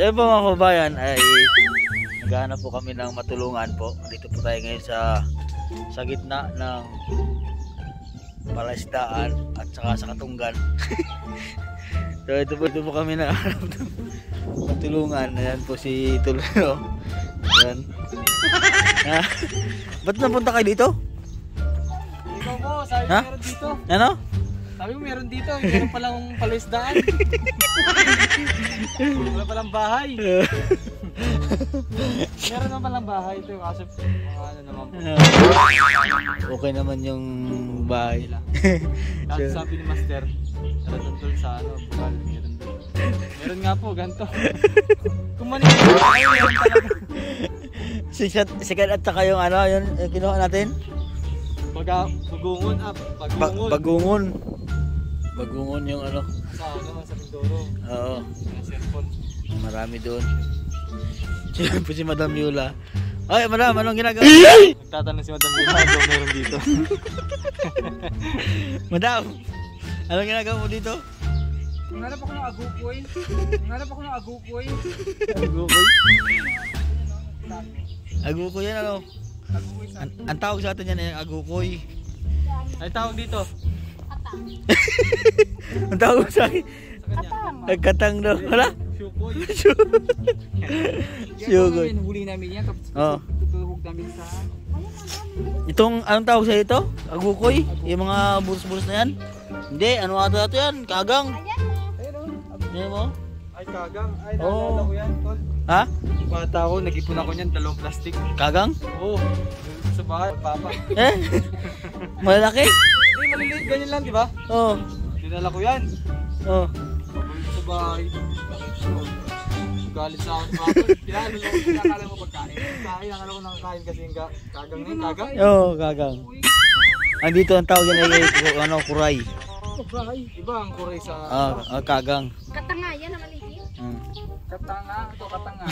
So yun po mga kababayan, ay naghahanap po kami ng matulungan po. Dito po tayo ngayon sa gitna ng palaisdaan at saka sa Katunggan. So ito po kami naghahanap ng matulungan. Ayan po si Tulio. Ayan. Ba't napunta kayo dito? Ikaw po, sabi mo meron dito. Ano? Sabi mo meron dito, meron palang palaisdaan. Wala palang bahay. Meron naman palang bahay ito, kasi ano naman po. Okay naman yung bahay. Kasi sabi ni Master, tara doon sa ano, bukal, meron doon. Meron nga po, ganito. Kung manigay po, meron talaga. Sikat at saka yung ano, yun kinuha natin? Bagungon up, bagungon. Bagungon yung ano. Sa naman sa Mindoro. Oo. Yung cellphone. Marami doon. Si Madam Yula. Ay, Madam, anong ginagawa? Nagtatanong si Madam Yula kung meron dito. Madam, anong ginagawa mo dito? Nangarap ako ng agukoy. Agukoy? Agukoy yan ano? Ang tawag sa atin yan ay agukoy. Ay tawag dito. Ang tawag sa akin? Nagkatang daw. Wala? Syukoy. Syukoy. Huli namin yan. Tapos tutuhog namin sa... Itong, anong tawag sa ito? Agukoy? Yung mga bulos-bulos na yan? Hindi, ano ata ito yan? Kagang? Yan mo? Ay kagang. Ay naalala ko yan, tol. Ha? Bata ako, nag-ipon ako niyan, 2 plastic. Kagang? Oo. Sa bahay, papa. Eh? Malaki? Hindi, maliliit. Ganyan lang, di ba? Oo. Dinala ko yan. Oo. Sa bahay. Galit sa akin sa akin. Kinakala mo pagkain. Kinakala ko nakakain kasi yung kagang na yung kagang. Oo, kagang. Andito ang tawag yan ay ano, kuray. Kuray? Iba ang kuray sa... Kagang. Katanga yan na maliit. Katanga, ito katanga.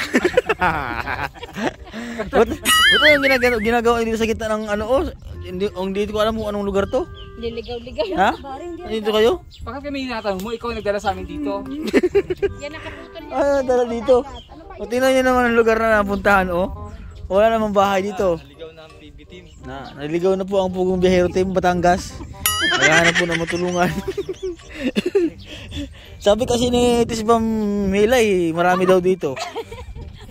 Ito yung ginagawa dito sa gitna ng ano oh. Hindi ko alam kung anong lugar to. Liligaw-ligaw. Ha? Dito kayo? Bakit kami hinatanong mo? Ikaw nagdala sa amin dito. Yan nakaputol niya. Ah, dala dito. O tingnan niyo naman ang lugar na napuntahan oh. Wala namang bahay dito. Naligaw na ang PB team. Naligaw na po ang Pugong Biyahero Team Batangas. Naghahanap po ng matulungan. Sabi kasi ni Tis Bam Milay, marami daw dito.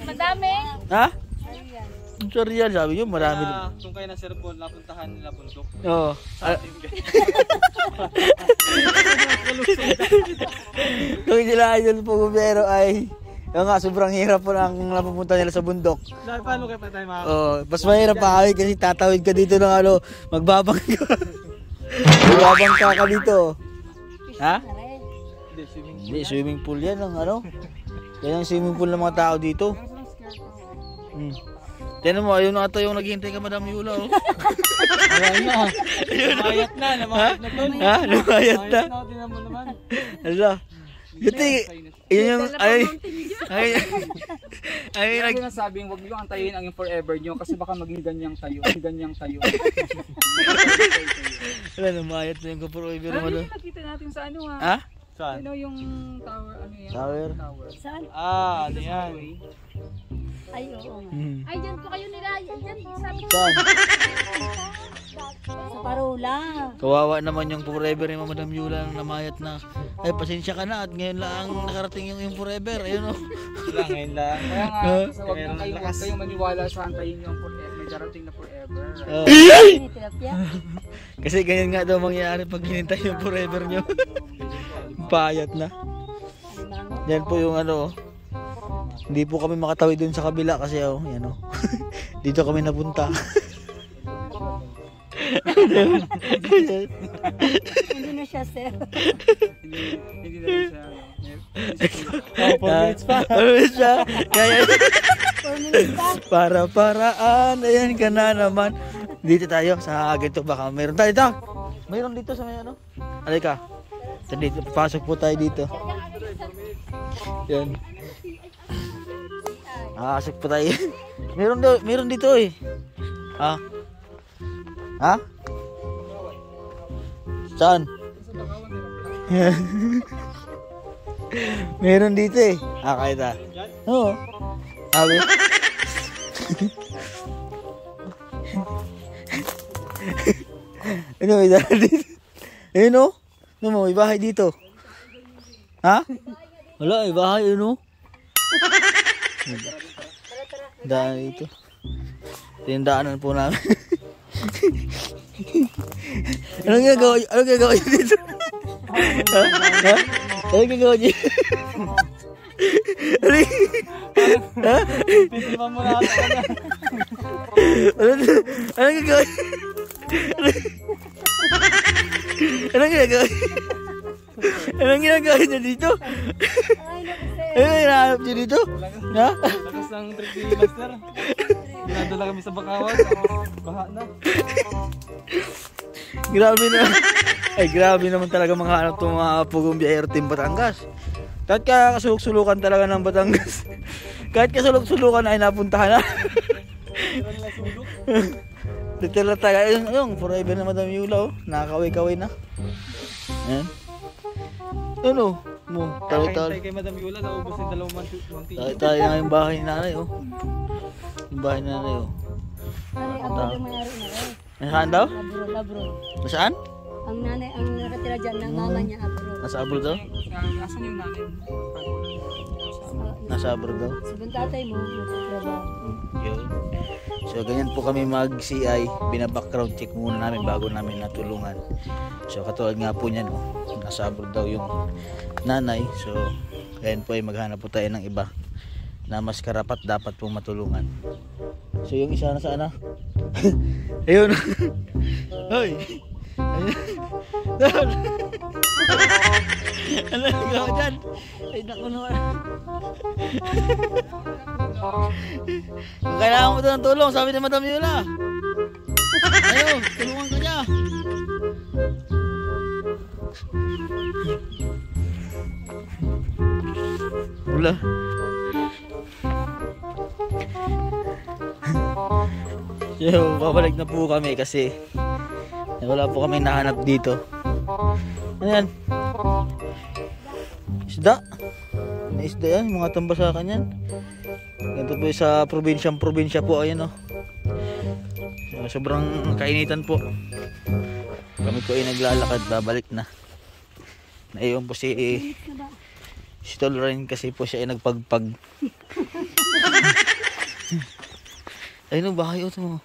Madami. Ha? Sorry yan, sabi nyo, marami. Kung kayo na Sir Paul, napuntahan nila bundok. Oo. Kung sila idol po pero ay yung nga, sobrang hirap po ang napupunta nila sa bundok. Paano kayo pa tayo mga? Oo, mas mahirap pa kasi tatawid ka dito ng ano, magbabang ka. Magbabang ka dito. Ha? Hindi, swimming pool yan ang ano. Yan ang swimming pool ng mga tao dito. Tignan mo, ayun na ata yung naghihintay ka Madam Yula oh. Ayun na. Namayat na, namayat na tol. Ha? Namayat na? Tingnan mo naman. Ala. Guti, yun yung, ay, Kaya sinasabing huwag niyo antayin ang forever niyo kasi baka maging ganyang tayo. Wala, namayat na yung forever naman doon. Nakita natin sa ano ha? Ha? Saan? Ano yung tower, ano yan? Tower? Saan? Ano yan? Ay, oo. Ay, dyan po kayo nila. Dyan, sabi ko. Saan? Sa Parola. Kawawa naman yung forever ni Madam Yula na namayat na. Ay, pasensya ka na at ngayon lang nakarating yung forever. Ayun o. Ngayon lang. Kaya nga, huwag kayong maniwala sa antayin yung forever. May darating na forever. Tilapia. Kasi ganyan nga daw mangyayari pag hinintay yung forever nyo. Payat na. Yan po yung ano. Hindi po kami makatawid dun sa kabila kasi oh, yan oh. Dito kami napunta. Hindi na siya, sir. Hindi na rin siya. 4 minutes pa. 4 minutes pa. Kaya, 4 minutes pa. para-paraan. Ayan ka na naman. Dito tayo sa ganito baka meron tayo dito. Mayroon dito sa may ano. Halika. Dito, pasok po tayo dito. Yan. Pasok po tayo. meron dito eh. Ha? Ha? Saan? Meron dito eh. Kaya Oo. Sabi. Ano may dala dito? Ayun o. Ano mo, may bahay dito. Ha? Wala, may bahay yun o. Daan dito. Tindaanan po namin. Anong ginagawa niyo? Anong ginagawa niyo dito? Ha? Ha? Anong ginagawa niyo? Ha? Titimang mo lahat ako na. Anong ginagawa niyo? Anong ginagawa niyo? Anong ginagawa niyo dito? Anong hinahanap niyo dito? Ha? Lakas ng trick ni Master. Dinadala kami sa Bakawan. Baha na. Grabe na. Ay, grabe naman talaga mga hanap itong mga Pugong Biyahero Team Batangas. Kahit kasulok-sulukan talaga ng Batangas. Kahit kasulok-sulukan ay napuntahan na. Tira nila sulok. Literal talaga. Ayun, forever na Madam Yula oh. Nakakaway-kaway na. Ayan. Ano? Mo, tayo-tayo. Kakahintay kay Madam Yula, naubos yung 2 months. Tayo na yung bahay ni nanay oh. Yung bahay ni nanay oh. Ay, abroad yung mayari na eh. Nasaan daw? Abroad. Nasaan? Ang nanay, ang nakatira dyan, ng mama niya abroad. Nasa abroad daw? Asan yung nanay? Nasa abroad daw? Sabang tatay mo, nagtatrabaho. Yun. So ganyan po kami mag-CI, bina-background check muna namin bago namin natulungan. So katulad nga po niyan, nasa abroad daw yung nanay. So ngayon po ay maghanap po tayo ng iba na mas karapat dapat pong matulungan. So yung isa na sana. Ayun. Hoy. Ano nagawa dyan? Ay naku naman. Kung kailangan mo ito ng tulong, sabi ni Madam Yula. Ayaw, tulungan ka niya. Wala. So, babalik na po kami kasi wala po kami nahanap dito. Ano yan? Isda? May isda yan, mga tambasakan yan. Ganito po sa probinsya po, ayan o. Sobrang kainitan po. Kami po ay naglalakad, babalik na. Naiwan po si Tolrain kasi po siya ay nagpagpag. Ayun o, bahay o ito mo.